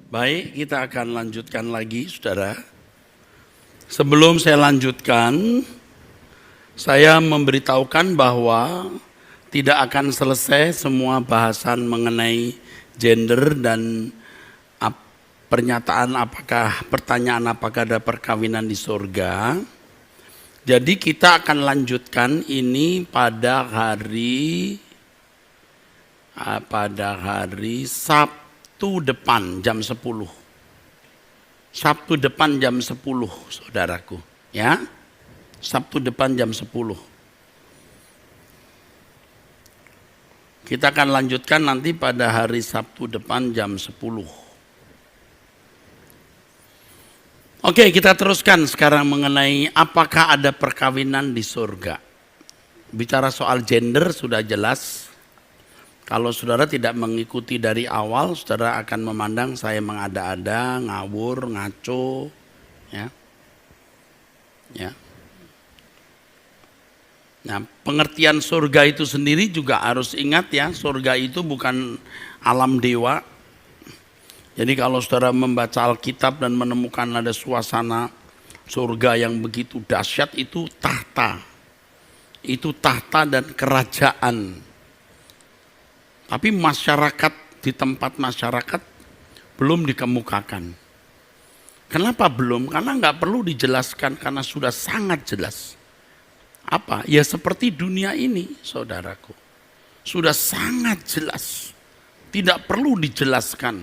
Baik, kita akan lanjutkan lagi, saudara. Sebelum saya lanjutkan, saya memberitahukan bahwa tidak akan selesai semua bahasan mengenai gender dan pertanyaan apakah ada perkawinan di surga. Jadi kita akan lanjutkan ini pada hari Sabtu depan jam 10. Sabtu depan jam 10, saudaraku. Ya, Sabtu depan jam 10. Kita akan lanjutkan nanti pada hari Sabtu depan jam 10. Oke, kita teruskan sekarang mengenai apakah ada perkawinan di surga. Bicara soal gender sudah jelas. Kalau saudara tidak mengikuti dari awal, saudara akan memandang saya mengada-ada, ngawur, ngaco, ya. Nah, pengertian surga itu sendiri juga harus ingat ya, surga itu bukan alam dewa. Jadi kalau saudara membaca Alkitab dan menemukan ada suasana surga yang begitu dahsyat, itu tahta. Itu tahta dan kerajaan. Tapi masyarakat, di tempat masyarakat belum dikemukakan. Kenapa belum? Karena nggak perlu dijelaskan, karena sudah sangat jelas. Apa? Ya seperti dunia ini, saudaraku. Sudah sangat jelas. Tidak perlu dijelaskan.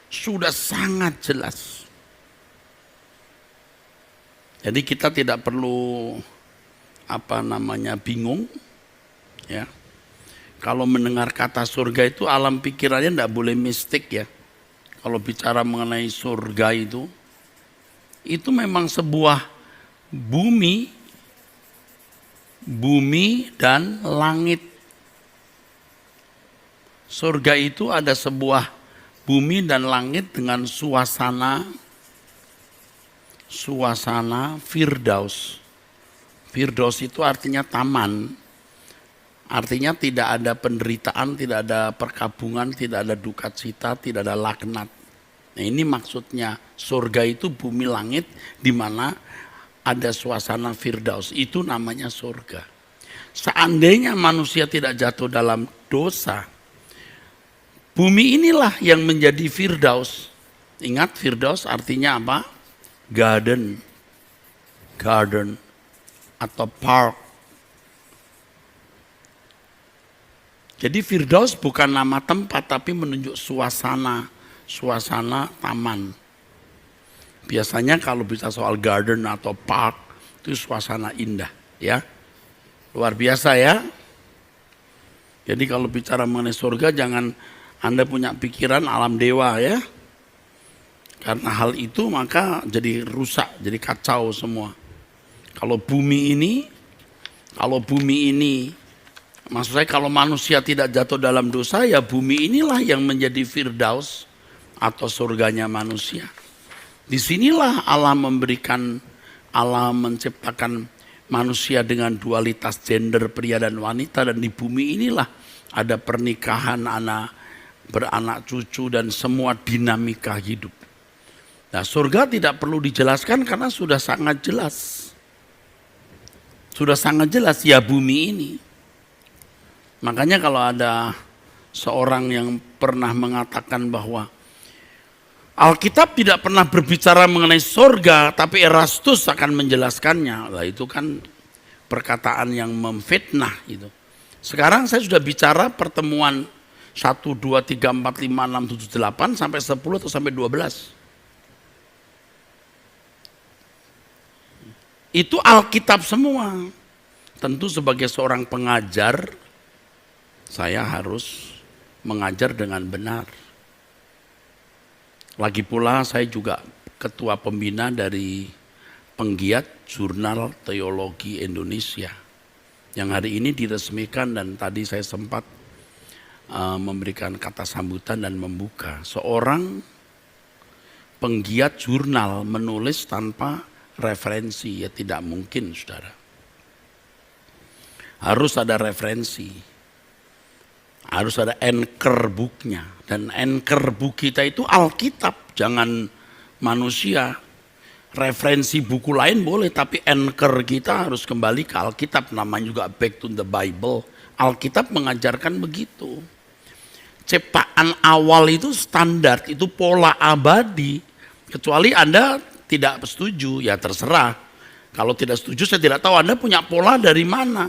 Sudah sangat jelas. Jadi kita tidak perlu bingung, ya. Kalau mendengar kata surga itu alam pikirannya tidak boleh mistik ya. Kalau bicara mengenai surga itu memang sebuah bumi dan langit. Surga itu ada sebuah bumi dan langit dengan suasana Firdaus. Firdaus itu artinya taman. Artinya tidak ada penderitaan, tidak ada perkabungan, tidak ada duka cita, tidak ada laknat. Nah, ini maksudnya surga itu bumi langit di mana ada suasana Firdaus. Itu namanya surga. Seandainya manusia tidak jatuh dalam dosa, bumi inilah yang menjadi Firdaus. Ingat, Firdaus artinya apa? Garden atau park. Jadi Firdaus bukan nama tempat tapi menunjuk suasana taman. Biasanya kalau bisa soal garden atau park itu suasana indah, ya. Luar biasa ya. Jadi kalau bicara mengenai surga jangan Anda punya pikiran alam dewa ya. Karena hal itu maka jadi rusak, jadi kacau semua. Kalau bumi ini maksud saya kalau manusia tidak jatuh dalam dosa, ya bumi inilah yang menjadi Firdaus atau surganya manusia. Disinilah Allah menciptakan manusia dengan dualitas gender pria dan wanita, dan di bumi inilah ada pernikahan, beranak cucu dan semua dinamika hidup. Nah, surga tidak perlu dijelaskan karena sudah sangat jelas. Sudah sangat jelas ya bumi ini. Makanya kalau ada seorang yang pernah mengatakan bahwa Alkitab tidak pernah berbicara mengenai surga, tapi Erastus akan menjelaskannya. Nah, itu kan perkataan yang memfitnah itu. Sekarang saya sudah bicara pertemuan 1, 2, 3, 4, 5, 6, 7, 8 sampai 10 atau sampai 12. Itu Alkitab semua. Tentu sebagai seorang pengajar, saya harus mengajar dengan benar. Lagi pula saya juga ketua pembina dari Penggiat Jurnal Teologi Indonesia yang hari ini diresmikan, dan tadi saya sempat memberikan kata sambutan dan membuka. Seorang penggiat jurnal menulis tanpa referensi, ya tidak mungkin, saudara. Harus ada referensi. Harus ada anchor booknya. Dan anchor book kita itu Alkitab. jangan manusia. Referensi buku lain boleh, tapi anchor kita harus kembali ke Alkitab, namanya juga back to the Bible. Alkitab mengajarkan begitu. Ciptaan awal itu standar, itu pola abadi. Kecuali Anda tidak setuju, ya terserah. Kalau tidak setuju, saya tidak tahu Anda punya pola dari mana.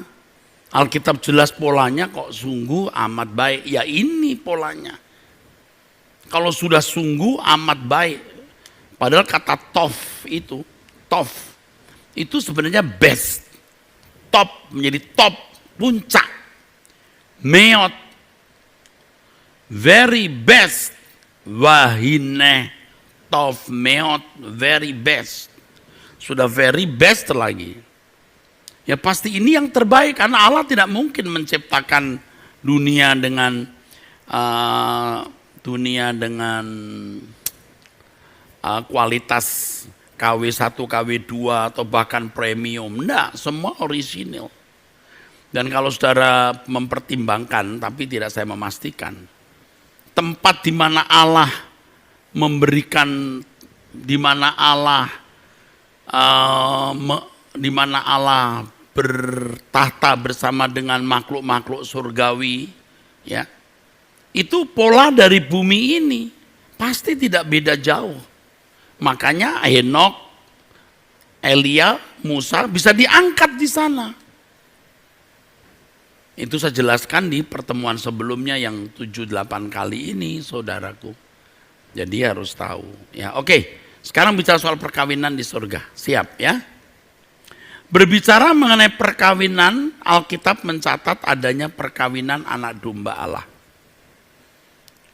Alkitab jelas polanya kok, sungguh amat baik. Ya ini polanya. Kalau sudah sungguh amat baik. Padahal kata tof itu sebenarnya best. Top, menjadi top, puncak. Meot, very best. Wahine, tof, meot, very best. Sudah very best lagi. Ya pasti ini yang terbaik, karena Allah tidak mungkin menciptakan dunia dengan kualitas KW1, KW2 atau bahkan premium. Enggak, semua orisinil. Dan kalau saudara mempertimbangkan, tapi tidak saya memastikan, tempat di mana Allah memberikan, di mana Allah bertahta bersama dengan makhluk-makhluk surgawi, ya, itu pola dari bumi ini pasti tidak beda jauh. Makanya Henokh, Elia, Musa bisa diangkat di sana. Itu saya jelaskan di pertemuan sebelumnya yang 7-8 kali ini, saudaraku. Jadi harus tahu. Ya, oke. Sekarang bicara soal perkawinan di surga. Siap ya? Berbicara mengenai perkawinan, Alkitab mencatat adanya perkawinan anak domba Allah.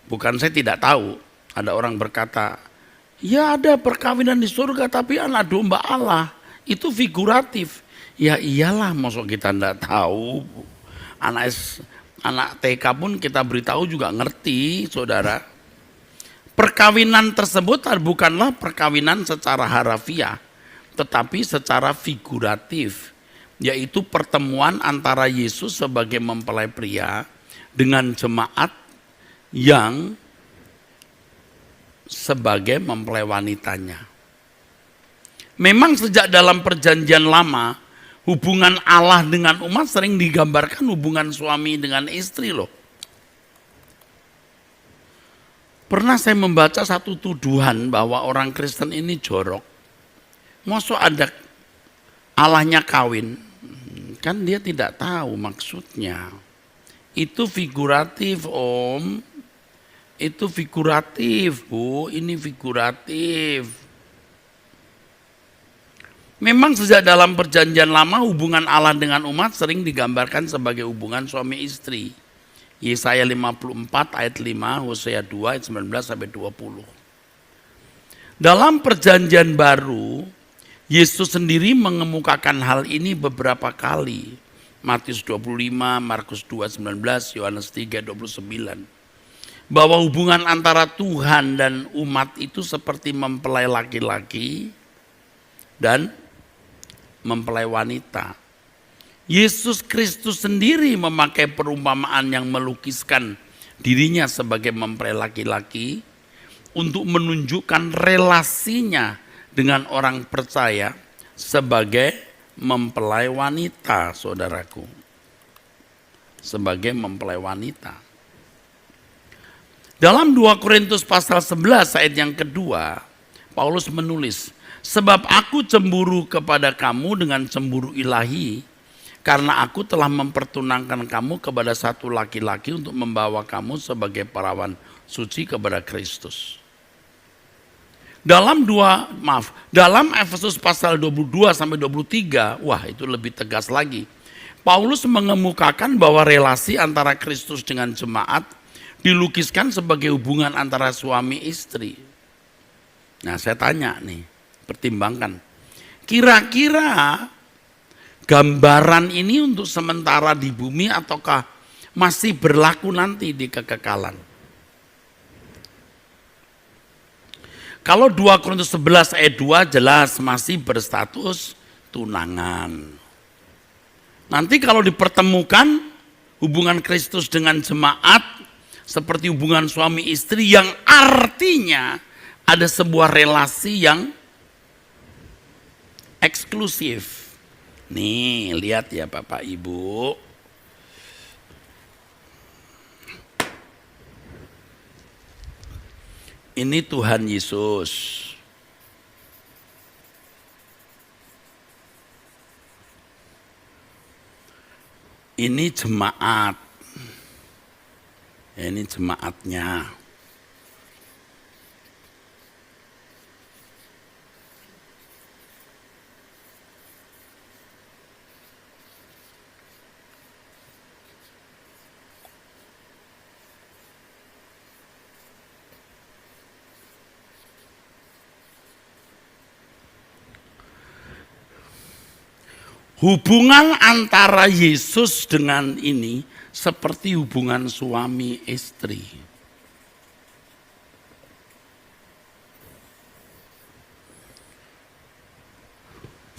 Bukan saya tidak tahu. Ada orang berkata, ya ada perkawinan di surga tapi anak domba Allah. Itu figuratif. Ya iyalah, maksud kita enggak tahu. Anak TK pun kita beritahu juga ngerti, saudara. Perkawinan tersebut bukanlah perkawinan secara harafiah, tetapi secara figuratif. Yaitu pertemuan antara Yesus sebagai mempelai pria dengan jemaat yang sebagai mempelai wanitanya. Memang sejak dalam perjanjian lama, hubungan Allah dengan umat sering digambarkan hubungan suami dengan istri loh. Pernah saya membaca satu tuduhan bahwa orang Kristen ini jorok. Maksud ada Allahnya kawin, kan dia tidak tahu maksudnya. Itu figuratif om. Itu figuratif, Bu. Ini figuratif. Memang sejak dalam perjanjian lama hubungan Allah dengan umat sering digambarkan sebagai hubungan suami istri. Yesaya 54 ayat 5, Hosea 2 ayat 19 sampai 20. Dalam perjanjian baru, Yesus sendiri mengemukakan hal ini beberapa kali. Matius 25, Markus 2, 19, Yohanes 3, 29. Bahwa hubungan antara Tuhan dan umat itu seperti mempelai laki-laki dan mempelai wanita. Yesus Kristus sendiri memakai perumpamaan yang melukiskan dirinya sebagai mempelai laki-laki untuk menunjukkan relasinya dengan orang percaya sebagai mempelai wanita, saudaraku. Sebagai mempelai wanita. Dalam 2 Korintus pasal 11 ayat yang kedua, Paulus menulis, sebab aku cemburu kepada kamu dengan cemburu ilahi, karena aku telah mempertunangkan kamu kepada satu laki-laki untuk membawa kamu sebagai perawan suci kepada Kristus. Dalam Efesus pasal 22 sampai 23, wah itu lebih tegas lagi. Paulus mengemukakan bahwa relasi antara Kristus dengan jemaat dilukiskan sebagai hubungan antara suami istri. Nah saya tanya nih, pertimbangkan. Kira-kira gambaran ini untuk sementara di bumi ataukah masih berlaku nanti di kekekalan? Kalau 2 Korintus 11 ayat 2 jelas masih berstatus tunangan. Nanti kalau dipertemukan hubungan Kristus dengan jemaat seperti hubungan suami istri yang artinya Ada sebuah relasi yang eksklusif. Nih, lihat ya Bapak Ibu. Ini Tuhan Yesus. Ini jemaat. Ya, ini jemaatnya. Hubungan antara Yesus dengan ini seperti hubungan suami istri.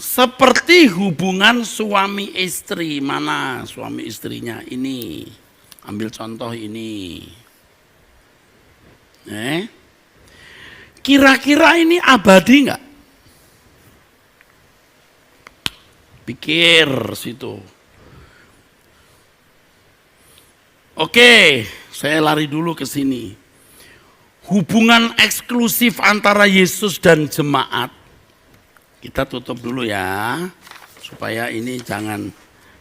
Seperti hubungan suami istri. Mana suami istrinya? Ini. Ambil contoh ini. Kira-kira ini abadi enggak? Pikir situ. Oke, saya lari dulu ke sini. Hubungan eksklusif antara Yesus dan jemaat. Kita tutup dulu ya, supaya ini jangan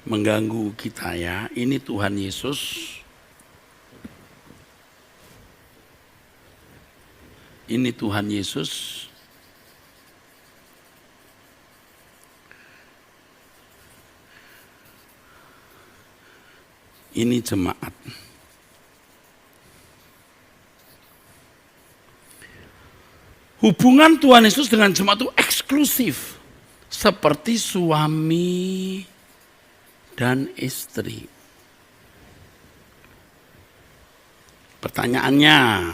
mengganggu kita ya. Ini Tuhan Yesus. Ini Tuhan Yesus. Ini jemaat. Hubungan Tuhan Yesus dengan jemaat itu eksklusif. Seperti suami dan istri. Pertanyaannya,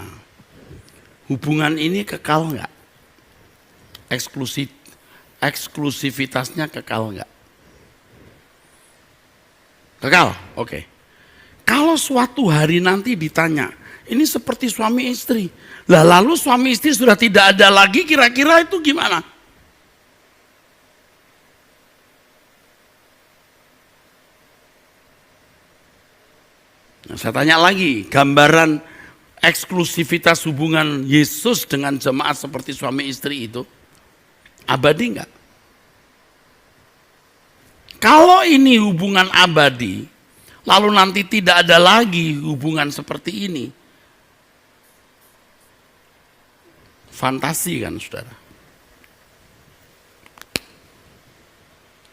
hubungan ini kekal enggak? Eksklusivitasnya kekal enggak? Kekal, oke. Kalau suatu hari nanti ditanya, ini seperti suami istri. Lah lalu suami istri sudah tidak ada lagi, kira-kira itu gimana? Nah, saya tanya lagi, gambaran eksklusivitas hubungan Yesus dengan jemaat seperti suami istri itu abadi enggak? Kalau ini hubungan abadi, lalu nanti tidak ada lagi hubungan seperti ini. Fantasi kan saudara.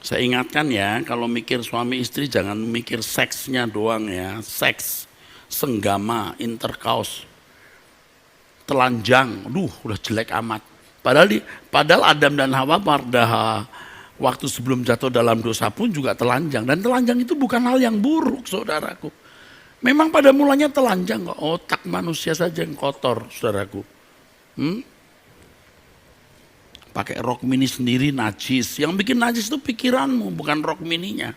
Saya ingatkan ya, kalau mikir suami istri jangan mikir seksnya doang ya. Seks, senggama, interkaus, telanjang, udah jelek amat. Padahal Adam dan Hawa pada waktu sebelum jatuh dalam dosa pun juga telanjang. Dan telanjang itu bukan hal yang buruk saudaraku. Memang pada mulanya telanjang kok. Otak manusia saja yang kotor saudaraku. Pakai rok mini sendiri najis. Yang bikin najis itu pikiranmu, bukan rok mininya.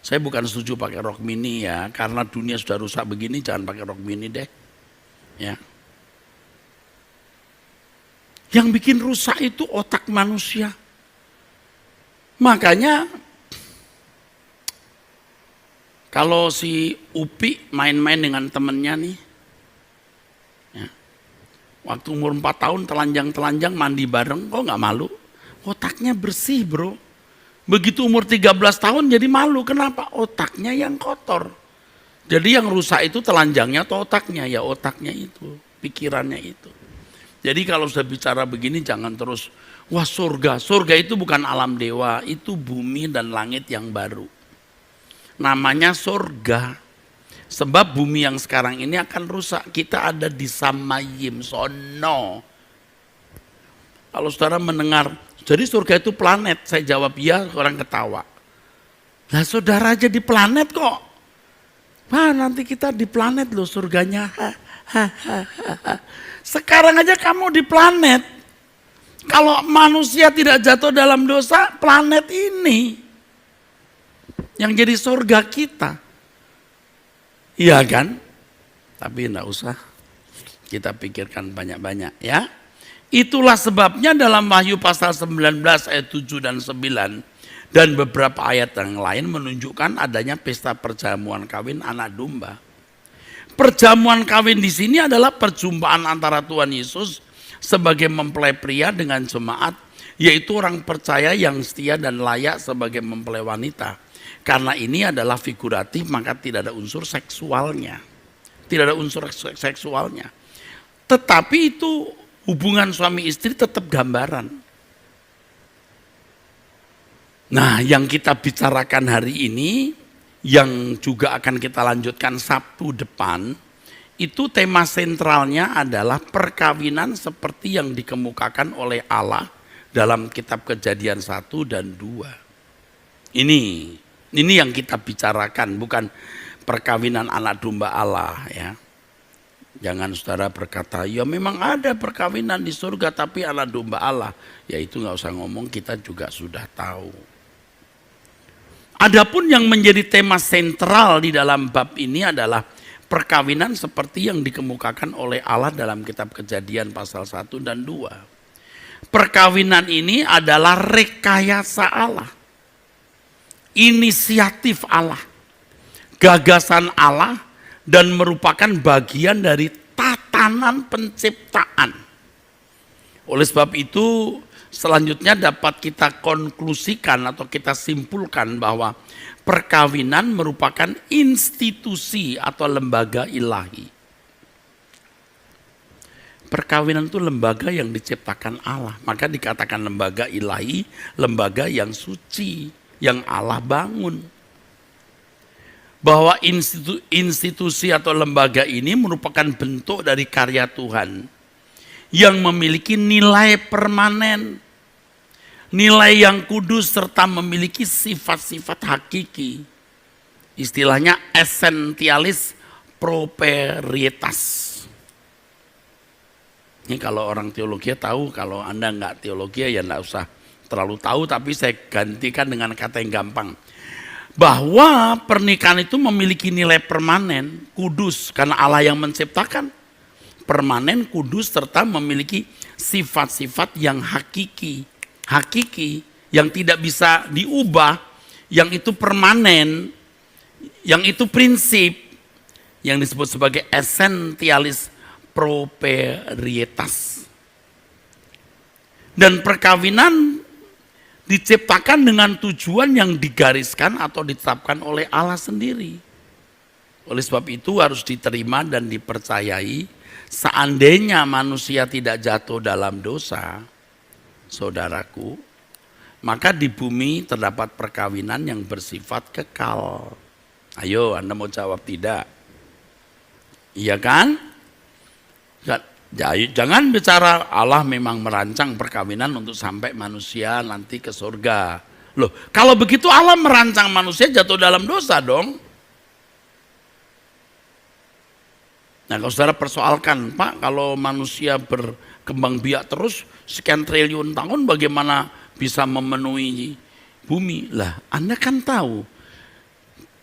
Saya bukan setuju pakai rok mini ya. Karena dunia sudah rusak begini, jangan pakai rok mini deh. Ya. Yang bikin rusak itu otak manusia. Makanya kalau si Upi main-main dengan temennya nih, ya, waktu umur 4 tahun telanjang-telanjang mandi bareng, kok nggak malu? Otaknya bersih bro. Begitu umur 13 tahun jadi malu, kenapa? Otaknya yang kotor. Jadi yang rusak itu telanjangnya atau otaknya? Ya otaknya itu, pikirannya itu. Jadi kalau sudah bicara begini jangan terus, wah surga. Surga itu bukan alam dewa, itu bumi dan langit yang baru. Namanya surga. Sebab bumi yang sekarang ini akan rusak. Kita ada di Samayim, sono. Kalau saudara mendengar, jadi surga itu planet. Saya jawab iya, orang ketawa. Lah saudara aja di planet kok. Wah nanti kita di planet loh surganya. Sekarang aja kamu di planet. Kalau manusia tidak jatuh dalam dosa, planet ini yang jadi surga kita. Iya kan? Tapi enggak usah kita pikirkan banyak-banyak ya. Itulah sebabnya dalam Wahyu pasal 19 ayat 7 dan 9 dan beberapa ayat yang lain menunjukkan adanya pesta perjamuan kawin anak domba. Perjamuan kawin di sini adalah perjumpaan antara Tuhan Yesus sebagai mempelai pria dengan jemaat, yaitu orang percaya yang setia dan layak sebagai mempelai wanita. Karena ini adalah figuratif, maka tidak ada unsur seksualnya. Tidak ada unsur seksualnya. Tetapi itu hubungan suami istri tetap gambaran. Nah, yang kita bicarakan hari ini, yang juga akan kita lanjutkan Sabtu depan, itu tema sentralnya adalah perkawinan seperti yang dikemukakan oleh Allah dalam kitab Kejadian 1 dan 2. Ini yang kita bicarakan, bukan perkawinan anak domba Allah ya. Jangan saudara berkata, ya memang ada perkawinan di surga tapi anak domba Allah. Ya itu gak usah ngomong, kita juga sudah tahu. Adapun yang menjadi tema sentral di dalam bab ini adalah perkawinan seperti yang dikemukakan oleh Allah dalam kitab Kejadian pasal 1 dan 2. Perkawinan ini adalah rekayasa Allah. Inisiatif Allah. Gagasan Allah. Dan merupakan bagian dari tatanan penciptaan. Oleh sebab itu selanjutnya dapat kita konklusikan atau kita simpulkan bahwa perkawinan merupakan institusi atau lembaga ilahi. Perkawinan itu lembaga yang diciptakan Allah, maka dikatakan lembaga ilahi, lembaga yang suci, yang Allah bangun. Bahwa institusi atau lembaga ini merupakan bentuk dari karya Tuhan yang memiliki nilai permanen, nilai yang kudus serta memiliki sifat-sifat hakiki. Istilahnya essentialis proprietas. Ini kalau orang teologi tahu, kalau Anda nggak teologi ya nggak usah terlalu tahu, tapi saya gantikan dengan kata yang gampang. Bahwa pernikahan itu memiliki nilai permanen, kudus, karena Allah yang menciptakan. Permanen, kudus, serta memiliki sifat-sifat yang hakiki. Hakiki, yang tidak bisa diubah, yang itu permanen, yang itu prinsip, yang disebut sebagai essentialis proprietas. Dan perkawinan diciptakan dengan tujuan yang digariskan atau ditetapkan oleh Allah sendiri. Oleh sebab itu harus diterima dan dipercayai. Seandainya manusia tidak jatuh dalam dosa, saudaraku, maka di bumi terdapat perkawinan yang bersifat kekal. Ayo, Anda mau jawab tidak? Iya kan? Jangan bicara Allah memang merancang perkawinan untuk sampai manusia nanti ke surga. Loh, kalau begitu Allah merancang manusia jatuh dalam dosa dong. Nah, kalau saudara persoalkan, Pak, kalau manusia berkembang biak terus sekian triliun tahun bagaimana bisa memenuhi bumi? Lah, Anda kan tahu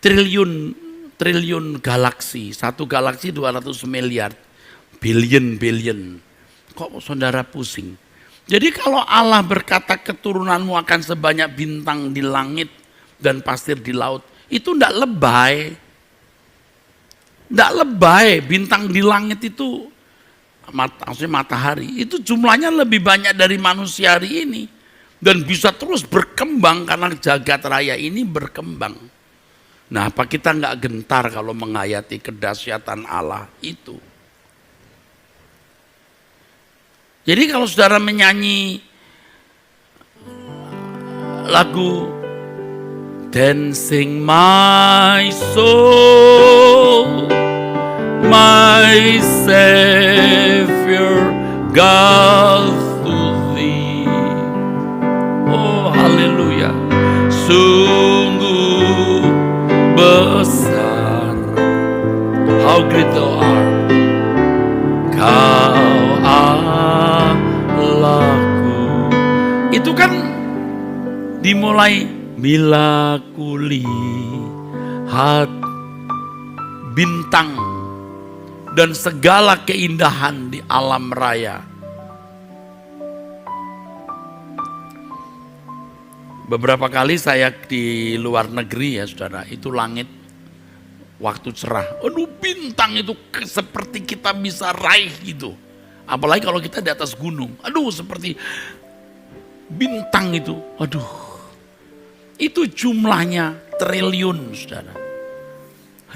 triliun galaksi, satu galaksi 200 miliar. Billion. Kok saudara pusing? Jadi kalau Allah berkata keturunanmu akan sebanyak bintang di langit dan pasir di laut, itu tidak lebay. Tidak lebay, bintang di langit itu, maksudnya matahari, itu jumlahnya lebih banyak dari manusia hari ini. Dan bisa terus berkembang karena jagat raya ini berkembang. Nah, apa kita nggak gentar kalau menghayati kedahsyatan Allah itu? Jadi kalau saudara menyanyi lagu Dancing my soul, my Savior God to thee. Oh haleluya. Sungguh besar, how great thou art. Kau itu kan dimulai bila kulihat bintang dan segala keindahan di alam raya. Beberapa kali saya di luar negeri ya saudara, itu langit waktu cerah, aduh bintang itu seperti kita bisa raih gitu. Apalagi kalau kita di atas gunung, aduh seperti bintang itu, aduh. Itu jumlahnya triliun saudara.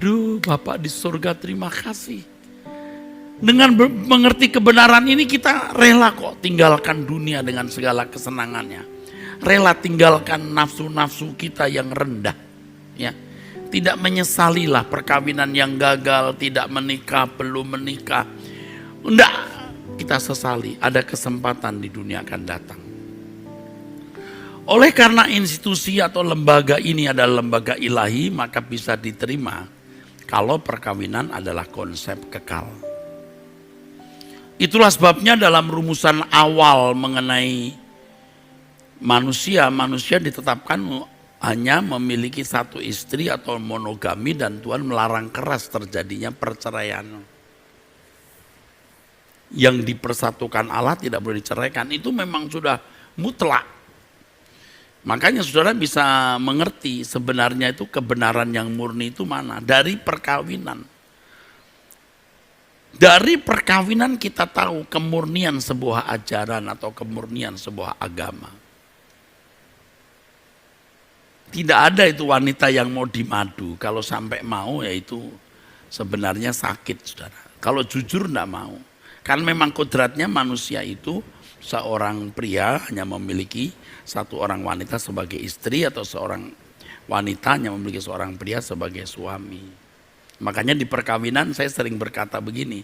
Aduh Bapak di surga terima kasih. Dengan mengerti kebenaran ini kita rela kok tinggalkan dunia dengan segala kesenangannya. Rela tinggalkan nafsu-nafsu kita yang rendah. Ya, tidak menyesalilah perkawinan yang gagal, tidak menikah, belum menikah. Enggak, kita sesali, ada kesempatan di dunia akan datang. Oleh karena institusi atau lembaga ini adalah lembaga ilahi, maka bisa diterima kalau perkawinan adalah konsep kekal. Itulah sebabnya dalam rumusan awal mengenai manusia ditetapkan hanya memiliki satu istri atau monogami, dan Tuhan melarang keras terjadinya perceraian. Yang dipersatukan Allah tidak boleh diceraikan, itu memang sudah mutlak. Makanya saudara bisa mengerti sebenarnya itu kebenaran yang murni itu mana? Dari perkawinan. Dari perkawinan kita tahu kemurnian sebuah ajaran atau kemurnian sebuah agama. Tidak ada itu wanita yang mau dimadu. Kalau sampai mau ya itu sebenarnya sakit saudara. Kalau jujur enggak mau. Kan memang kodratnya manusia itu seorang pria hanya memiliki satu orang wanita sebagai istri, atau seorang wanita hanya memiliki seorang pria sebagai suami. Makanya di perkawinan saya sering berkata begini.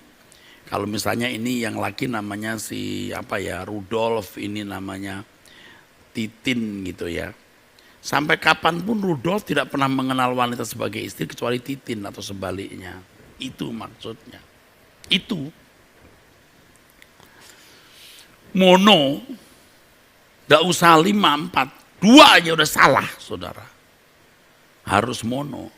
Kalau misalnya ini yang laki namanya Rudolf, ini namanya Titin gitu ya. Sampai kapanpun Rudolf tidak pernah mengenal wanita sebagai istri kecuali Titin atau sebaliknya. Itu maksudnya. Itu. Mono, gak usah 5, 4, 2 aja udah salah saudara. Harus mono.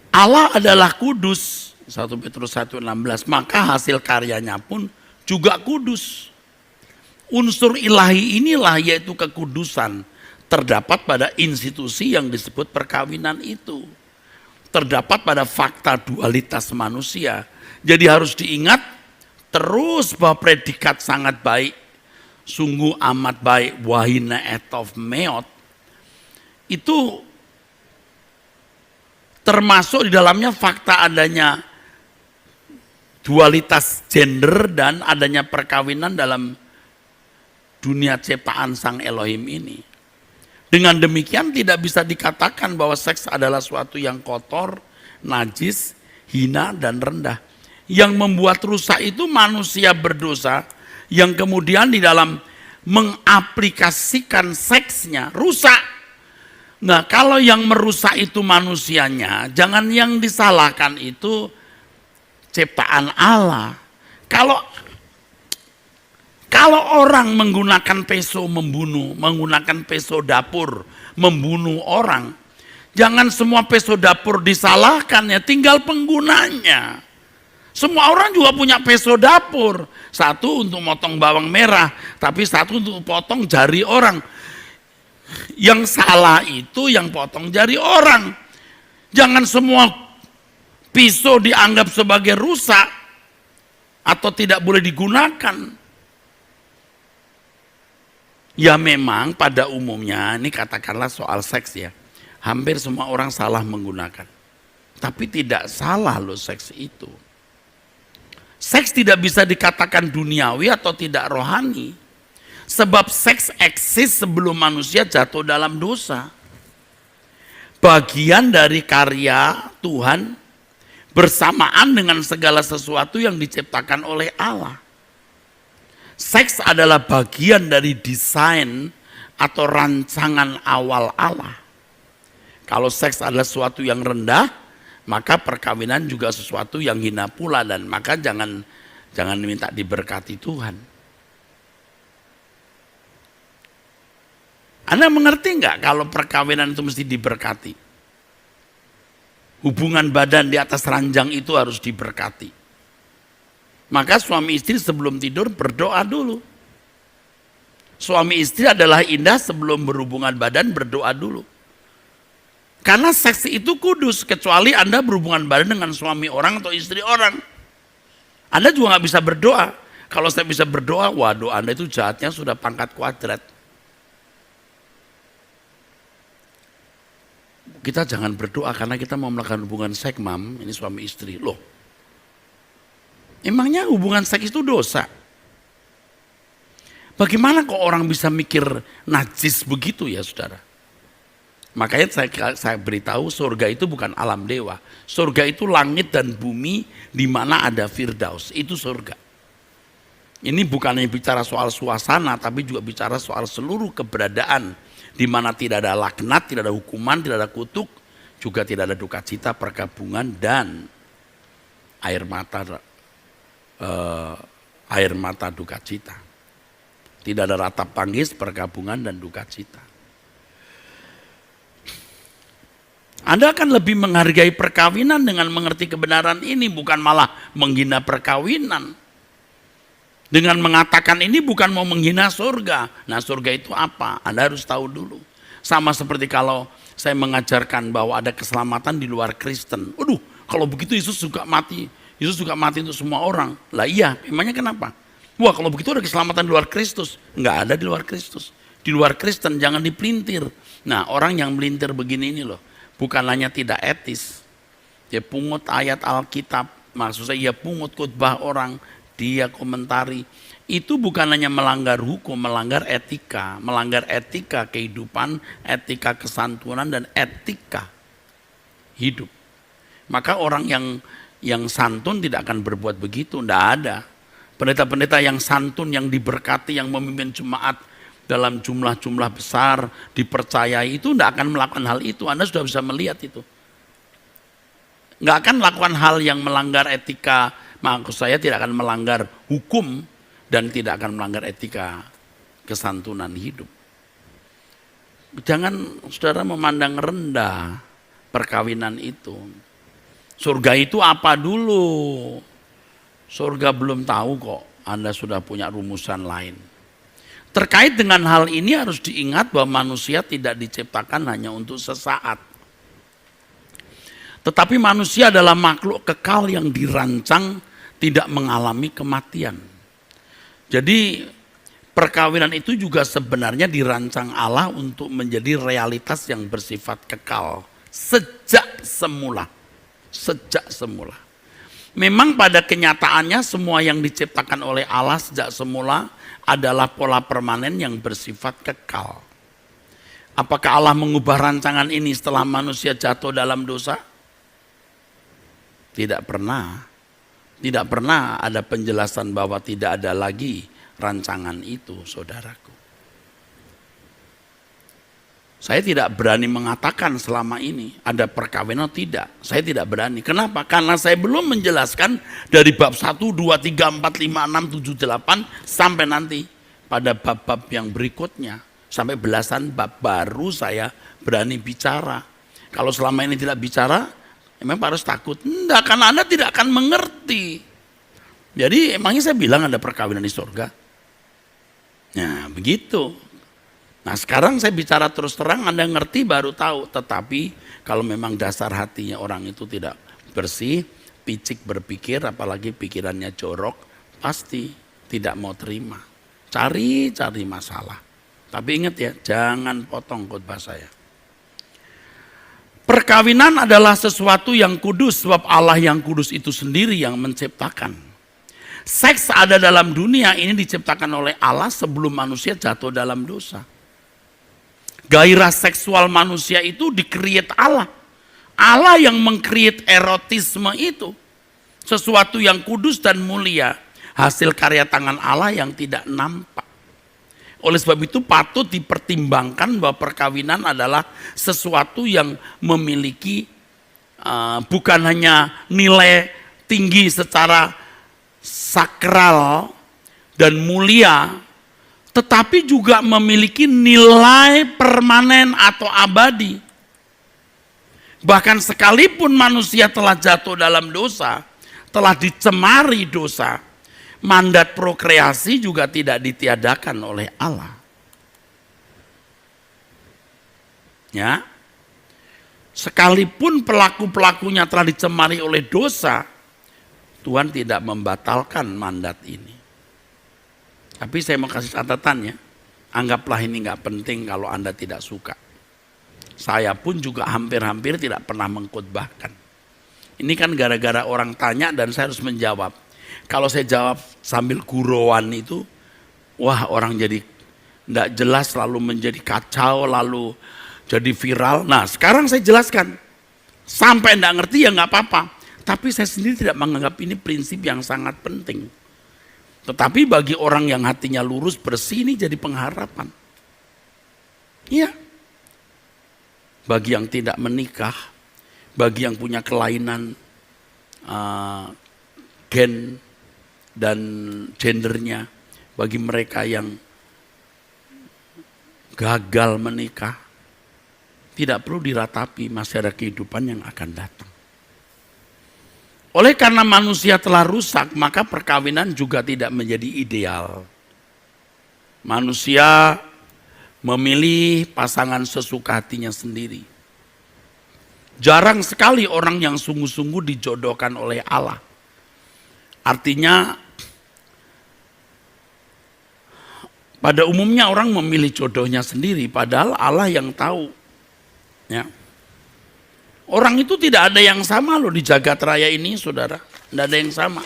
Allah adalah kudus, 1 Petrus 1:16, maka hasil karyanya pun juga kudus. Unsur ilahi inilah yaitu kekudusan terdapat pada institusi yang disebut perkawinan itu. Terdapat pada fakta dualitas manusia. Jadi harus diingat terus bahwa predikat sangat baik, sungguh amat baik, wahina etov meot, itu termasuk di dalamnya fakta adanya dualitas gender dan adanya perkawinan dalam dunia ciptaan Sang Elohim ini. Dengan demikian tidak bisa dikatakan bahwa seks adalah suatu yang kotor, najis, hina dan rendah. Yang membuat rusak itu manusia berdosa yang kemudian di dalam mengaplikasikan seksnya rusak. Nah, kalau yang merusak itu manusianya, jangan yang disalahkan itu ciptaan Allah. Kalau orang menggunakan peso membunuh, menggunakan peso dapur membunuh orang, jangan semua peso dapur disalahkan ya, tinggal penggunanya. Semua orang juga punya peso dapur, satu untuk motong bawang merah, tapi satu untuk potong jari orang. Yang salah itu yang potong jari orang. Jangan semua pisau dianggap sebagai rusak atau tidak boleh digunakan. Ya memang pada umumnya, ini katakanlah soal seks ya, hampir semua orang salah menggunakan. Tapi tidak salah loh seks itu. Seks tidak bisa dikatakan duniawi atau tidak rohani. Sebab seks eksis sebelum manusia jatuh dalam dosa. Bagian dari karya Tuhan bersamaan dengan segala sesuatu yang diciptakan oleh Allah. Seks adalah bagian dari desain atau rancangan awal Allah. Kalau seks adalah sesuatu yang rendah, maka perkawinan juga sesuatu yang hina pula, dan maka jangan minta diberkati Tuhan. Anda mengerti nggak kalau perkawinan itu mesti diberkati? Hubungan badan di atas ranjang itu harus diberkati. Maka suami istri sebelum tidur berdoa dulu. suami istri adalah indah sebelum berhubungan badan berdoa dulu. Karena seks itu kudus, kecuali Anda berhubungan badan dengan suami orang atau istri orang. Anda juga nggak bisa berdoa. Kalau saya bisa berdoa, waduh Anda itu jahatnya sudah pangkat kuadrat. Kita jangan berdoa karena kita mau melakukan hubungan seks, Mam. Ini suami istri. Loh, emangnya hubungan seks itu dosa? Bagaimana kok orang bisa mikir najis begitu ya saudara? Makanya saya beritahu surga itu bukan alam dewa. Surga itu langit dan bumi di mana ada Firdaus. Itu surga. Ini bukan hanya bicara soal suasana, tapi juga bicara soal seluruh keberadaan. Di mana tidak ada laknat, tidak ada hukuman, tidak ada kutuk. Juga tidak ada duka cita, perkabungan, dan air mata duka cita. Tidak ada ratap tangis, perkabungan, dan duka cita. Anda akan lebih menghargai perkawinan dengan mengerti kebenaran ini, bukan malah menghina perkawinan. Dengan mengatakan ini bukan mau menghina surga. Nah, surga itu apa? Anda harus tahu dulu. Sama seperti kalau saya mengajarkan bahwa ada keselamatan di luar Kristen. Waduh, kalau begitu Yesus juga mati. Yesus juga mati untuk semua orang. Lah iya, emangnya kenapa? Wah, kalau begitu ada keselamatan di luar Kristus. Enggak ada di luar Kristus. Di luar Kristen jangan dipelintir. Nah, orang yang melintir begini ini loh. Bukan hanya tidak etis, dia pungut ayat Alkitab, maksud saya dia pungut khotbah orang, dia komentari. Itu bukan hanya melanggar hukum, melanggar etika kehidupan, etika kesantunan, dan etika hidup. Maka orang yang santun tidak akan berbuat begitu, tidak ada. Pendeta-pendeta yang santun, yang diberkati, yang memimpin jemaat dalam jumlah-jumlah besar, dipercayai, itu tidak akan melakukan hal itu. Anda sudah bisa melihat itu. Nggak akan melakukan hal yang melanggar etika, maksud saya tidak akan melanggar hukum, dan tidak akan melanggar etika kesantunan hidup. Jangan saudara memandang rendah perkawinan itu. Surga itu apa dulu? Surga belum tahu kok, Anda sudah punya rumusan lain. Terkait dengan hal ini harus diingat bahwa manusia tidak diciptakan hanya untuk sesaat. Tetapi manusia adalah makhluk kekal yang dirancang tidak mengalami kematian. Jadi perkawinan itu juga sebenarnya dirancang Allah untuk menjadi realitas yang bersifat kekal. Sejak semula. Sejak semula. Memang pada kenyataannya semua yang diciptakan oleh Allah sejak semula adalah pola permanen yang bersifat kekal. Apakah Allah mengubah rancangan ini setelah manusia jatuh dalam dosa? Tidak pernah. Tidak pernah ada penjelasan bahwa tidak ada lagi rancangan itu, saudaraku. Saya tidak berani mengatakan selama ini ada perkawinan, tidak. Saya tidak berani. Kenapa? Karena saya belum menjelaskan dari bab 1, 2, 3, 4, 5, 6, 7, 8 sampai nanti pada bab-bab yang berikutnya. Sampai belasan bab baru saya berani bicara. Kalau selama ini tidak bicara, memang harus takut. Enggak, karena Anda tidak akan mengerti. Jadi emangnya saya bilang ada perkawinan di surga? Nah, begitu. Nah, sekarang saya bicara terus terang, Anda ngerti baru tahu. Tetapi kalau memang dasar hatinya orang itu tidak bersih, picik berpikir, apalagi pikirannya jorok, pasti tidak mau terima. Cari masalah. Tapi ingat ya, jangan potong khotbah saya. Perkawinan adalah sesuatu yang kudus, sebab Allah yang kudus itu sendiri yang menciptakan. Seks ada dalam dunia ini diciptakan oleh Allah sebelum manusia jatuh dalam dosa. Gairah seksual manusia itu di-create Allah. Allah yang meng-create erotisme itu. Sesuatu yang kudus dan mulia. Hasil karya tangan Allah yang tidak nampak. Oleh sebab itu patut dipertimbangkan bahwa perkawinan adalah sesuatu yang memiliki bukan hanya nilai tinggi secara sakral dan mulia, tetapi juga memiliki nilai permanen atau abadi. Bahkan sekalipun manusia telah jatuh dalam dosa, telah dicemari dosa, mandat prokreasi juga tidak ditiadakan oleh Allah. Ya. Sekalipun pelaku-pelakunya telah dicemari oleh dosa, Tuhan tidak membatalkan mandat ini. Tapi saya mau kasih catatan ya, anggaplah ini nggak penting kalau Anda tidak suka. Saya pun juga hampir-hampir tidak pernah mengkhotbahkan. Ini kan gara-gara orang tanya dan saya harus menjawab. Kalau saya jawab sambil gurauan itu, wah orang jadi nggak jelas, lalu menjadi kacau, lalu jadi viral. Nah sekarang saya jelaskan, sampai nggak ngerti ya nggak apa-apa. Tapi saya sendiri tidak menganggap ini prinsip yang sangat penting. Tetapi bagi orang yang hatinya lurus bersih ini jadi pengharapan. Iya. Bagi yang tidak menikah, bagi yang punya kelainan gen dan gendernya, bagi mereka yang gagal menikah, tidak perlu diratapi, masih ada kehidupan yang akan datang. Oleh karena manusia telah rusak, maka perkawinan juga tidak menjadi ideal. Manusia memilih pasangan sesuka hatinya sendiri. Jarang sekali orang yang sungguh-sungguh dijodohkan oleh Allah. Artinya, pada umumnya orang memilih jodohnya sendiri, padahal Allah yang tahu. Ya. Orang itu tidak ada yang sama loh di jagat raya ini, saudara. Tidak ada yang sama.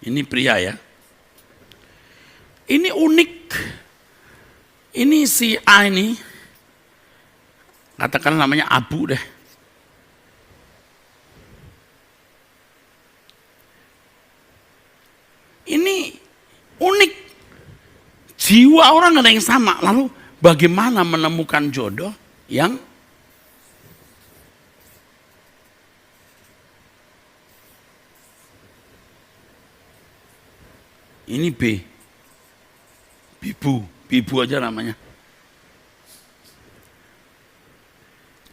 Ini pria ya. Ini unik. Ini si A ini, katakan namanya Abu deh. Ini unik. Jiwa orang ada yang sama. Lalu bagaimana menemukan jodoh yang ini B. Bibu aja namanya.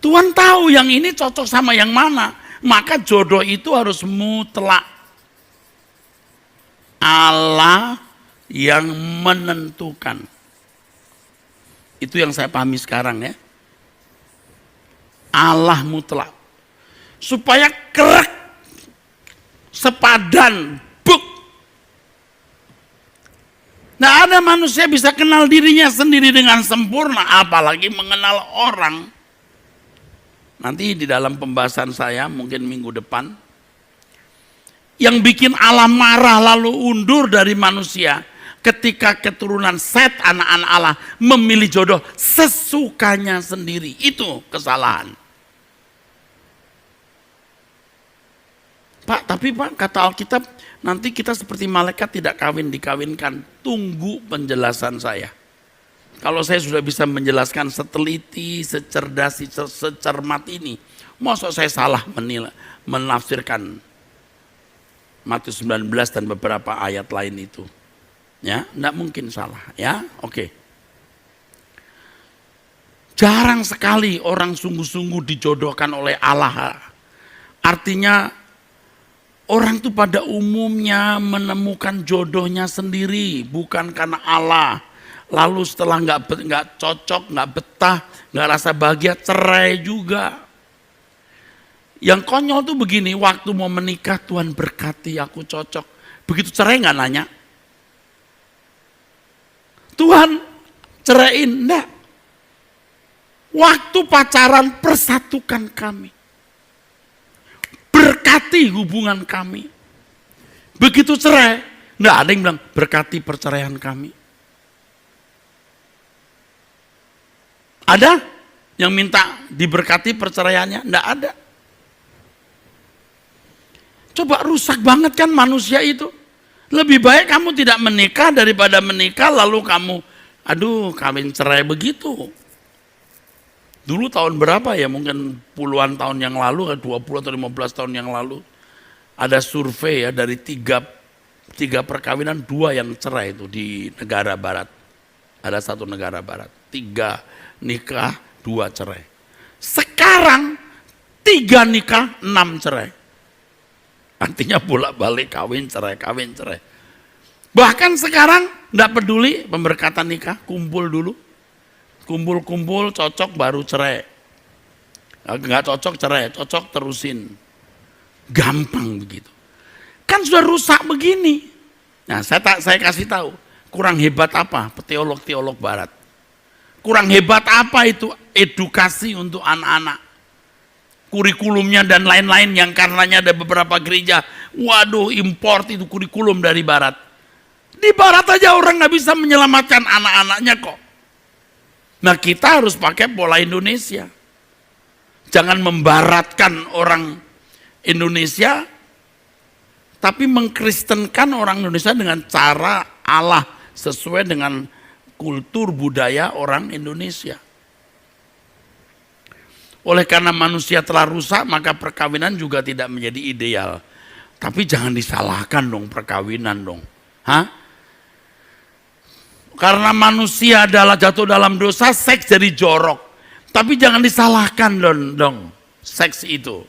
Tuhan tahu yang ini cocok sama yang mana. Maka jodoh itu harus mutlak. Allah yang menentukan. Itu yang saya pahami sekarang ya. Allah mutlak. Supaya kerek, sepadan, buk. Nah ada manusia bisa kenal dirinya sendiri dengan sempurna, apalagi mengenal orang. Nanti di dalam pembahasan saya mungkin minggu depan, yang bikin Allah marah lalu undur dari manusia, ketika keturunan Set, anak-anak Allah, memilih jodoh sesukanya sendiri. Itu kesalahan. Pak, tapi Pak, kata Alkitab, nanti kita seperti malaikat tidak kawin dikawinkan. Tunggu penjelasan saya. Kalau saya sudah bisa menjelaskan seteliti, secerdas, secermat ini, masa saya salah menafsirkan Matius 19 dan beberapa ayat lain itu. Ya, enggak mungkin salah, ya. Oke. Jarang sekali orang sungguh-sungguh dijodohkan oleh Allah. Artinya orang tuh pada umumnya menemukan jodohnya sendiri, bukan karena Allah. Lalu setelah nggak cocok, nggak betah, nggak rasa bahagia, cerai juga. Yang konyol tuh begini, waktu mau menikah Tuhan berkati aku cocok. Begitu cerai nggak nanya. Tuhan ceraiin, enggak. Waktu pacaran persatukan kami. Berkati hubungan kami. Begitu cerai, enggak ada yang bilang berkati perceraian kami. Ada yang minta diberkati perceraiannya? Enggak ada. Coba rusak banget kan manusia itu. Lebih baik kamu tidak menikah daripada menikah lalu kamu, aduh kawin cerai begitu. Dulu tahun berapa ya, mungkin puluhan tahun yang lalu, 20 atau 15 tahun yang lalu, ada survei ya dari tiga perkawinan, 2 yang cerai itu di negara barat. Ada 1 negara barat, 3 nikah, 2 cerai. Sekarang 3 nikah, 6 cerai. Artinya bolak-balik kawin cerai, kawin cerai. Bahkan sekarang tidak peduli pemberkatan nikah, kumpul dulu. Kumpul-kumpul, cocok baru cerai. Enggak cocok cerai, cocok terusin. Gampang begitu. Kan sudah rusak begini. Nah, saya kasih tahu, kurang hebat apa teolog-teolog barat. Kurang hebat apa itu edukasi untuk anak-anak. Kurikulumnya dan lain-lain yang karenanya ada beberapa gereja, waduh import itu kurikulum dari barat. Di barat aja orang nggak bisa menyelamatkan anak-anaknya kok. Nah kita harus pakai pola Indonesia. Jangan membaratkan orang Indonesia, tapi mengkristenkan orang Indonesia dengan cara Allah sesuai dengan kultur budaya orang Indonesia. Oleh karena manusia telah rusak, maka perkawinan juga tidak menjadi ideal. Tapi jangan disalahkan dong perkawinan dong. Hah? Karena manusia adalah jatuh dalam dosa, seks jadi jorok. Tapi jangan disalahkan dong seks itu.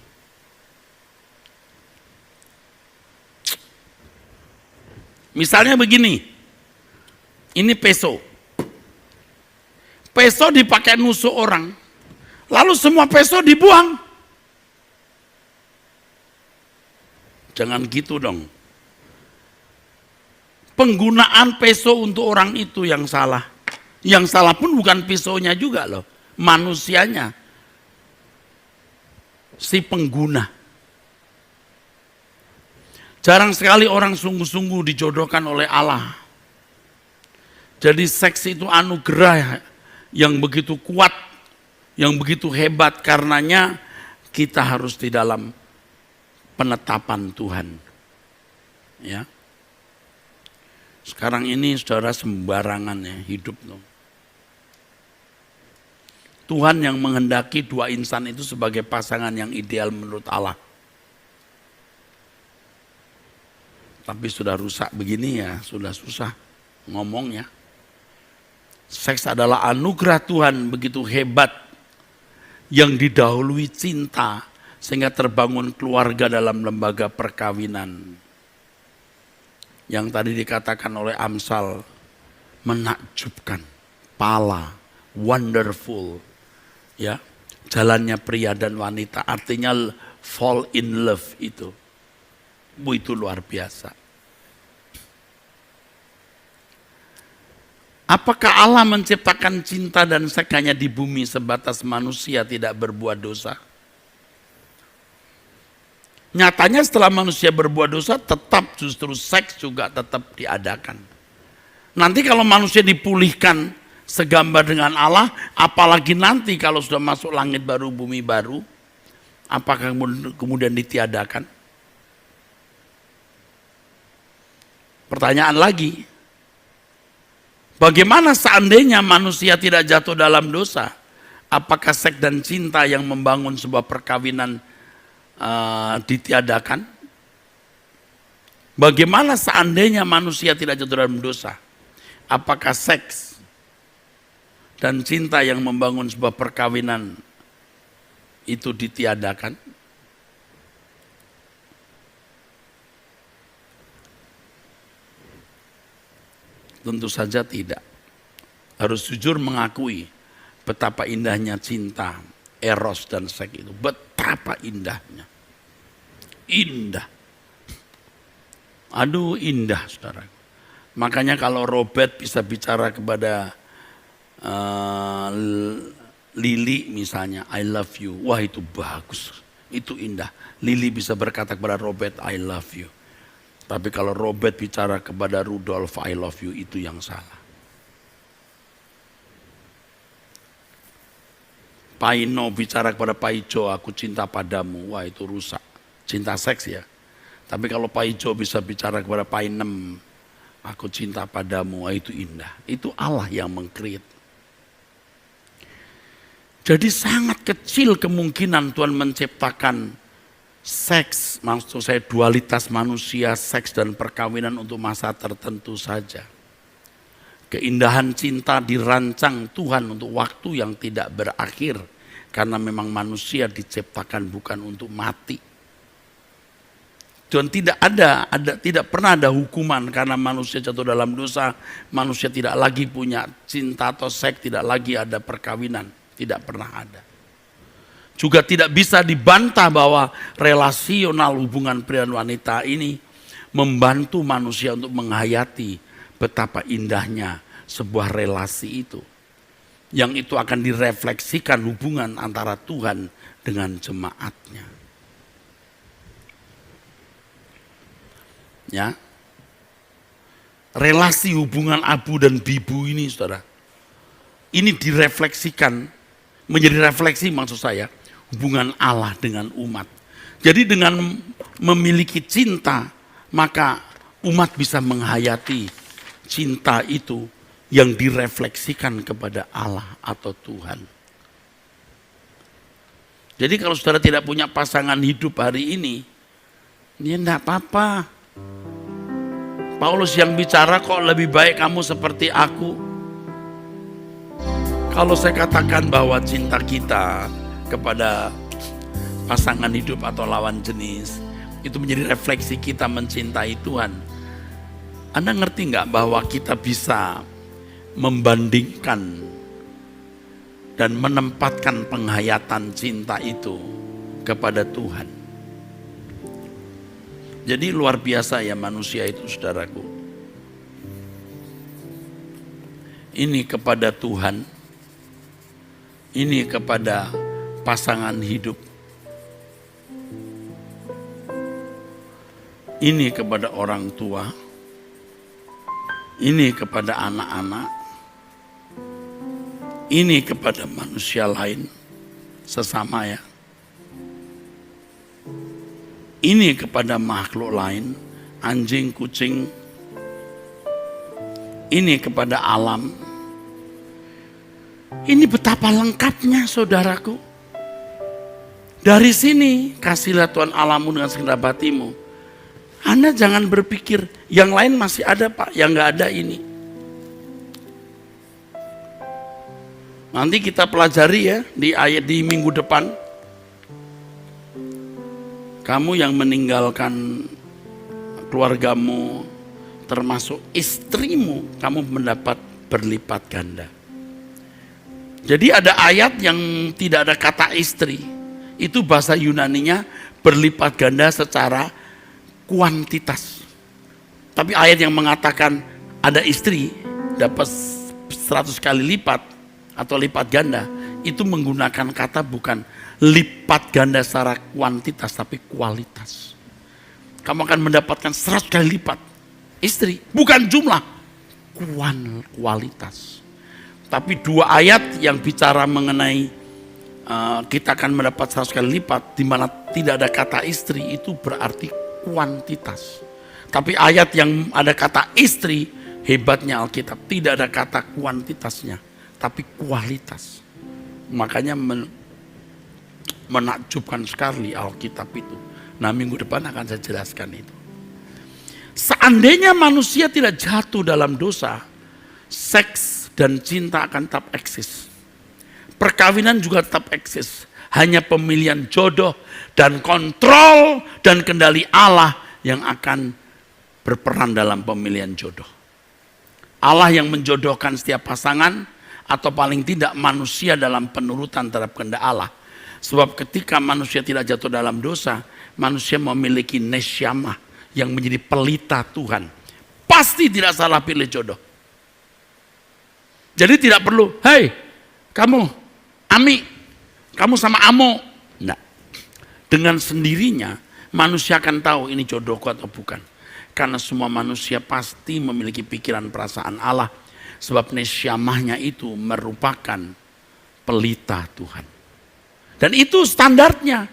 Misalnya begini, ini peso. Peso dipakai nusuk orang, lalu semua peso dibuang. Jangan gitu dong. Penggunaan peso untuk orang itu yang salah. Yang salah pun bukan pesonya juga loh, manusianya. Si pengguna. Jarang sekali orang sungguh-sungguh dijodohkan oleh Allah. Jadi seks itu anugerah yang begitu kuat, yang begitu hebat, karenanya kita harus di dalam penetapan Tuhan. Ya. Sekarang ini saudara sembarangan ya hidup tuh. Tuhan yang menghendaki dua insan itu sebagai pasangan yang ideal menurut Allah. Tapi sudah rusak begini ya, sudah susah ngomongnya. Seks adalah anugerah Tuhan begitu hebat yang didahului cinta sehingga terbangun keluarga dalam lembaga perkawinan. Yang tadi dikatakan oleh Amsal, menakjubkan, pala, wonderful, ya, jalannya pria dan wanita, artinya fall in love itu luar biasa. Apakah Allah menciptakan cinta dan seks hanya di bumi sebatas manusia tidak berbuat dosa? Nyatanya setelah manusia berbuat dosa, tetap justru seks juga tetap diadakan. Nanti kalau manusia dipulihkan segambar dengan Allah, apalagi nanti kalau sudah masuk langit baru, bumi baru, apakah kemudian ditiadakan? Pertanyaan lagi, bagaimana seandainya manusia tidak jatuh dalam dosa? Apakah seks dan cinta yang membangun sebuah perkawinan ditiadakan? Bagaimana seandainya manusia tidak jatuh dalam dosa? Apakah seks dan cinta yang membangun sebuah perkawinan itu ditiadakan? Tentu saja tidak. Harus jujur mengakui betapa indahnya cinta, eros dan seks itu. Betapa indahnya. Indah. Aduh indah saudara. Makanya kalau Robert bisa bicara kepada Lili misalnya, I love you. Wah itu bagus. Itu indah. Lili bisa berkata kepada Robert, I love you. Tapi kalau Robert bicara kepada Rudolf, I love you, itu yang salah. Paino bicara kepada Paijo, aku cinta padamu, wah itu rusak. Cinta seks ya. Tapi kalau Paijo bisa bicara kepada Painem, aku cinta padamu, wah itu indah. Itu Allah yang meng-create. Jadi sangat kecil kemungkinan Tuhan menciptakan seks, maksud saya dualitas manusia, seks dan perkawinan untuk masa tertentu saja. Keindahan cinta dirancang Tuhan untuk waktu yang tidak berakhir. Karena memang manusia diciptakan bukan untuk mati. Dan tidak pernah ada hukuman karena manusia jatuh dalam dosa, manusia tidak lagi punya cinta atau seks, tidak lagi ada perkawinan, tidak pernah ada. Juga tidak bisa dibantah bahwa relasional hubungan pria dan wanita ini membantu manusia untuk menghayati betapa indahnya sebuah relasi itu. Yang itu akan direfleksikan hubungan antara Tuhan dengan jemaatnya. Ya, relasi hubungan abu dan bibu ini, saudara, ini direfleksikan, menjadi refleksi maksud saya, hubungan Allah dengan umat. Jadi dengan memiliki cinta, maka umat bisa menghayati cinta itu yang direfleksikan kepada Allah atau Tuhan. Jadi kalau saudara tidak punya pasangan hidup hari ini, ya enggak apa-apa. Paulus yang bicara, kok lebih baik kamu seperti aku. Kalau saya katakan bahwa cinta kita kepada pasangan hidup atau lawan jenis itu menjadi refleksi kita mencintai Tuhan, Anda ngerti nggak bahwa kita bisa membandingkan dan menempatkan penghayatan cinta itu kepada Tuhan. Jadi luar biasa ya manusia itu, saudaraku. Ini kepada Tuhan, ini kepada pasangan hidup, ini kepada orang tua, ini kepada anak-anak, ini kepada manusia lain, sesama ya. Ini kepada makhluk lain, anjing, kucing. Ini kepada alam. Ini betapa lengkapnya, saudaraku. Dari sini, kasihlah Tuhan Allahmu dengan segenap hatimu. Anda jangan berpikir, yang lain masih ada Pak, yang gak ada ini. Nanti kita pelajari ya, di minggu depan. Kamu yang meninggalkan keluargamu, termasuk istrimu, kamu mendapat berlipat ganda. Jadi ada ayat yang tidak ada kata istri. Itu bahasa Yunaninya berlipat ganda secara kuantitas. Tapi ayat yang mengatakan ada istri dapat 100 kali lipat atau lipat ganda, itu menggunakan kata bukan lipat ganda secara kuantitas tapi kualitas. Kamu akan mendapatkan 100 kali lipat istri, bukan jumlah, kualitas. Tapi dua ayat yang bicara mengenai kita akan mendapat 100 kali lipat, di mana tidak ada kata istri, itu berarti kuantitas. Tapi ayat yang ada kata istri, hebatnya Alkitab, tidak ada kata kuantitasnya, tapi kualitas. Makanya menakjubkan sekali Alkitab itu. Nah, minggu depan akan saya jelaskan itu. Seandainya manusia tidak jatuh dalam dosa, seks dan cinta akan tetap eksis. Perkawinan juga tetap eksis. Hanya pemilihan jodoh dan kontrol dan kendali Allah yang akan berperan dalam pemilihan jodoh. Allah yang menjodohkan setiap pasangan, atau paling tidak manusia dalam penurutan terhadap kehendak Allah. Sebab ketika manusia tidak jatuh dalam dosa, manusia memiliki nesyamah yang menjadi pelita Tuhan. Pasti tidak salah pilih jodoh. Jadi tidak perlu, hei kamu, Ami, kamu sama Amo. Enggak. Dengan sendirinya manusia akan tahu ini jodohku atau bukan. Karena semua manusia pasti memiliki pikiran perasaan Allah. Sebab nesyamahnya itu merupakan pelita Tuhan. Dan itu standarnya.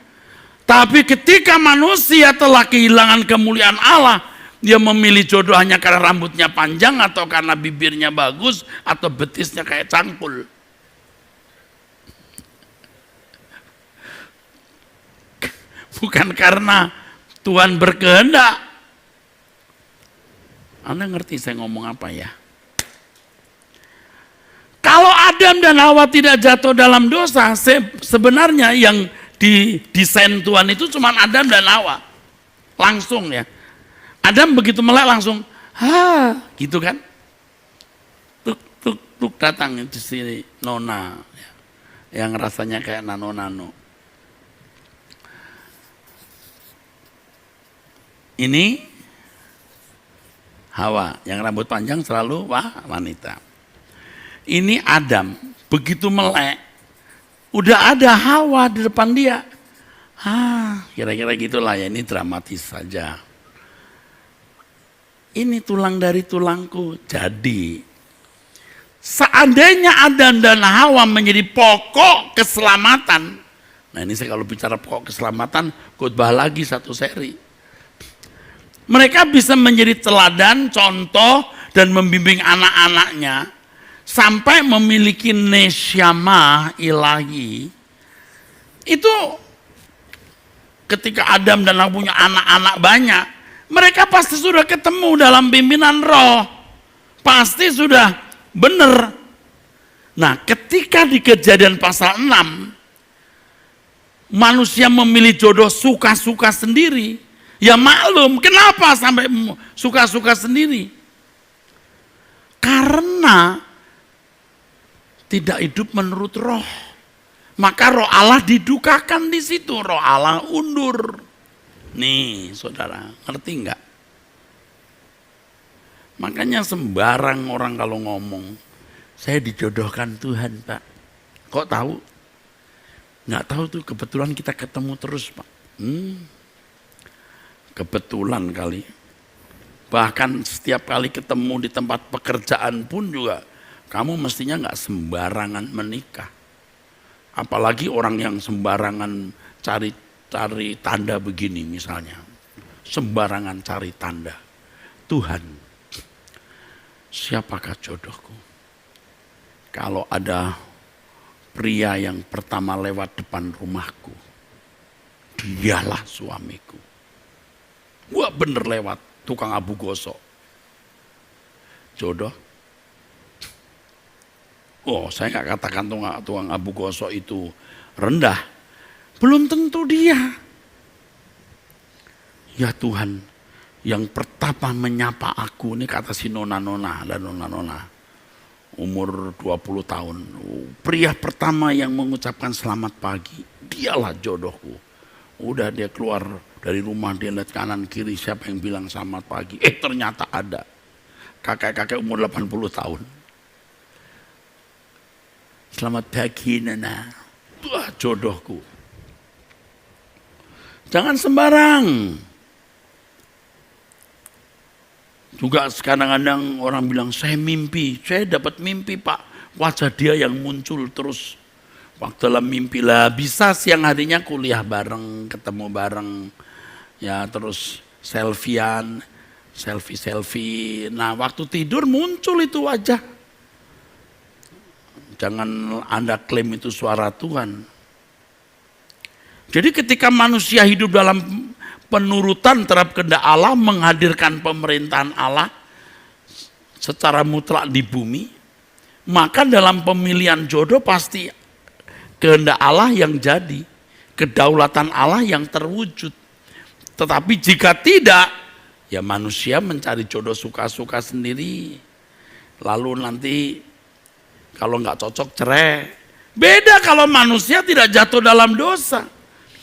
Tapi ketika manusia telah kehilangan kemuliaan Allah, dia memilih jodoh hanya karena rambutnya panjang, atau karena bibirnya bagus, atau betisnya kayak cangkul. Bukan karena Tuhan berkehendak. Anda ngerti saya ngomong apa ya? Kalau Adam dan Hawa tidak jatuh dalam dosa, sebenarnya yang didesain Tuhan itu cuma Adam dan Hawa. langsung ya. Adam begitu melek langsung, gitu kan? Tuk datang di sini nona, yang rasanya kayak nano. Ini Hawa, yang rambut panjang selalu wanita. Ini Adam, begitu melek, udah ada Hawa di depan dia. Kira-kira gitulah ya, ini dramatis saja. Ini tulang dari tulangku. Jadi, seandainya Adam dan Hawa menjadi pokok keselamatan. Nah ini saya kalau bicara pokok keselamatan, khotbah lagi satu seri. Mereka bisa menjadi teladan, contoh, dan membimbing anak-anaknya sampai memiliki nesyama ilahi. Itu ketika Adam dan Hawa punya anak-anak banyak, mereka pasti sudah ketemu dalam pimpinan roh. Pasti sudah benar. Nah, ketika di Kejadian pasal 6, manusia memilih jodoh suka-suka sendiri. Ya maklum, kenapa sampai suka-suka sendiri? Karena tidak hidup menurut roh. Maka roh Allah didukakan di situ, roh Allah undur. Nih, saudara, ngerti enggak? Makanya sembarang orang kalau ngomong, saya dijodohkan Tuhan, Pak. Kok tahu? Nggak tahu tuh, kebetulan kita ketemu terus, Pak. Kebetulan kali. Bahkan setiap kali ketemu di tempat pekerjaan pun juga, kamu mestinya nggak sembarangan menikah. Apalagi orang yang sembarangan cari tanda begini misalnya. Sembarangan cari tanda. Tuhan, siapakah jodohku? Kalau ada pria yang pertama lewat depan rumahku, dialah suamiku. Gua bener lewat tukang abu gosok. Jodoh? Oh, saya nggak katakan tukang abu gosok itu rendah. Belum tentu dia. Ya Tuhan, yang pertama menyapa aku, ini kata si nona-nona dan nona-nona. Umur 20 tahun. Pria pertama yang mengucapkan selamat pagi. Dialah jodohku. Udah dia keluar dari rumah, dia lihat kanan kiri, siapa yang bilang selamat pagi. Ternyata ada. Kakek-kakek umur 80 tahun. Selamat pagi Nana. Wah, jodohku. Jangan sembarang. Juga kadang-kadang orang bilang, saya mimpi. Saya dapat mimpi, Pak. Wajah dia yang muncul terus. Waktu dalam mimpi lah, bisa siang harinya kuliah bareng, ketemu bareng. Ya terus selfie-an, selfie. Nah waktu tidur muncul itu wajah. Jangan Anda klaim itu suara Tuhan. Jadi ketika manusia hidup dalam penurutan terhadap kehendak Allah, menghadirkan pemerintahan Allah secara mutlak di bumi, maka dalam pemilihan jodoh pasti kehendak Allah yang jadi, kedaulatan Allah yang terwujud. Tetapi jika tidak, ya manusia mencari jodoh suka-suka sendiri. Lalu nanti kalau nggak cocok cerai. Beda kalau manusia tidak jatuh dalam dosa.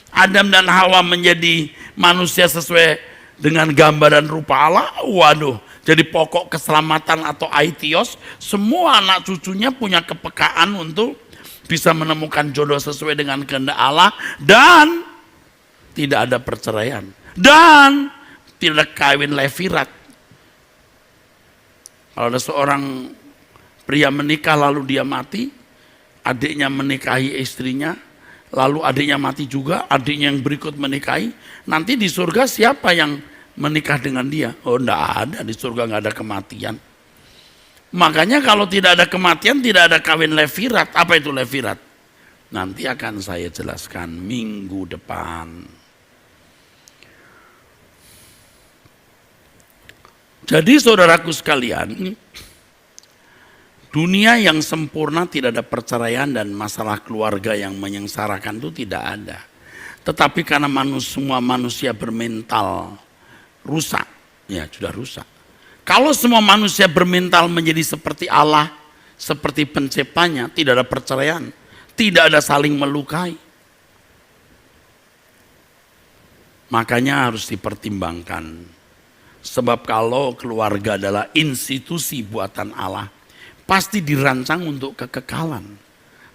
Adam dan Hawa menjadi manusia sesuai dengan gambar dan rupa Allah. Waduh, jadi pokok keselamatan atau aitios. Semua anak cucunya punya kepekaan untuk bisa menemukan jodoh sesuai dengan kehendak Allah, dan tidak ada perceraian, dan tidak kawin levirat. Kalau ada seorang pria menikah lalu dia mati, adiknya menikahi istrinya, lalu adiknya mati juga, adiknya yang berikut menikahi, nanti di surga siapa yang menikah dengan dia? Oh, enggak ada, di surga enggak ada kematian. Makanya kalau tidak ada kematian, tidak ada kawin levirat. Apa itu levirat? Nanti akan saya jelaskan minggu depan. Jadi saudaraku sekalian, dunia yang sempurna tidak ada perceraian dan masalah keluarga yang menyengsarakan itu tidak ada. Tetapi karena semua manusia bermental rusak. Ya, sudah rusak. Kalau semua manusia bermental menjadi seperti Allah, seperti penciptanya, tidak ada perceraian, tidak ada saling melukai. Makanya harus dipertimbangkan. Sebab kalau keluarga adalah institusi buatan Allah, pasti dirancang untuk kekekalan.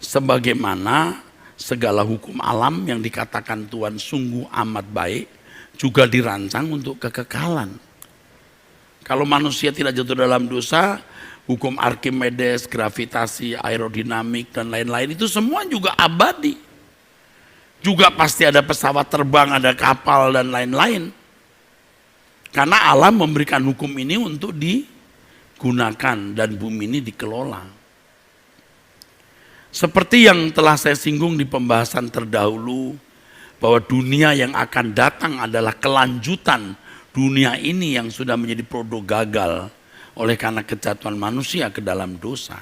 Sebagaimana segala hukum alam yang dikatakan Tuhan sungguh amat baik, juga dirancang untuk kekekalan. Kalau manusia tidak jatuh dalam dosa, hukum Archimedes, gravitasi, aerodinamik, dan lain-lain itu semua juga abadi. Juga pasti ada pesawat terbang, ada kapal, dan lain-lain. Karena Allah memberikan hukum ini untuk digunakan dan bumi ini dikelola. Seperti yang telah saya singgung di pembahasan terdahulu, bahwa dunia yang akan datang adalah kelanjutan dunia ini yang sudah menjadi produk gagal oleh karena kejatuhan manusia ke dalam dosa.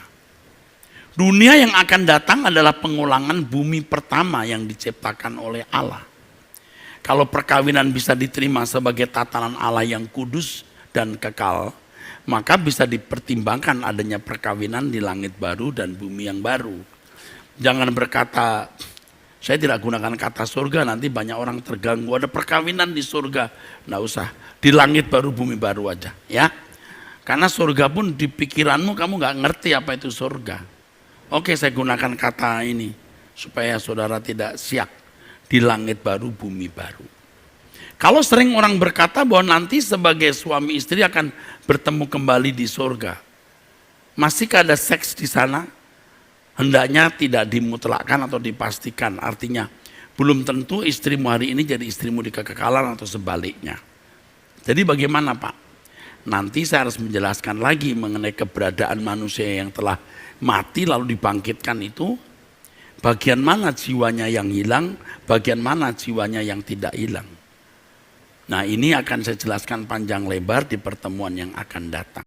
Dunia yang akan datang adalah pengulangan bumi pertama yang diciptakan oleh Allah. Kalau perkawinan bisa diterima sebagai tatanan Allah yang kudus dan kekal, maka bisa dipertimbangkan adanya perkawinan di langit baru dan bumi yang baru. Jangan berkata, saya tidak gunakan kata surga, nanti banyak orang terganggu, ada perkawinan di surga. Nggak usah, di langit baru bumi baru aja ya. Karena surga pun di pikiranmu kamu nggak ngerti apa itu surga. Oke, saya gunakan kata ini supaya saudara tidak siak, di langit baru bumi baru. Kalau sering orang berkata bahwa nanti sebagai suami istri akan bertemu kembali di surga, masihkah ada seks di sana? Hendaknya tidak dimutlakkan atau dipastikan. Artinya belum tentu istrimu hari ini jadi istrimu di kekekalan atau sebaliknya. Jadi bagaimana Pak? Nanti saya harus menjelaskan lagi mengenai keberadaan manusia yang telah mati lalu dibangkitkan itu. Bagian mana jiwanya yang hilang, bagian mana jiwanya yang tidak hilang. Nah, ini akan saya jelaskan panjang lebar di pertemuan yang akan datang.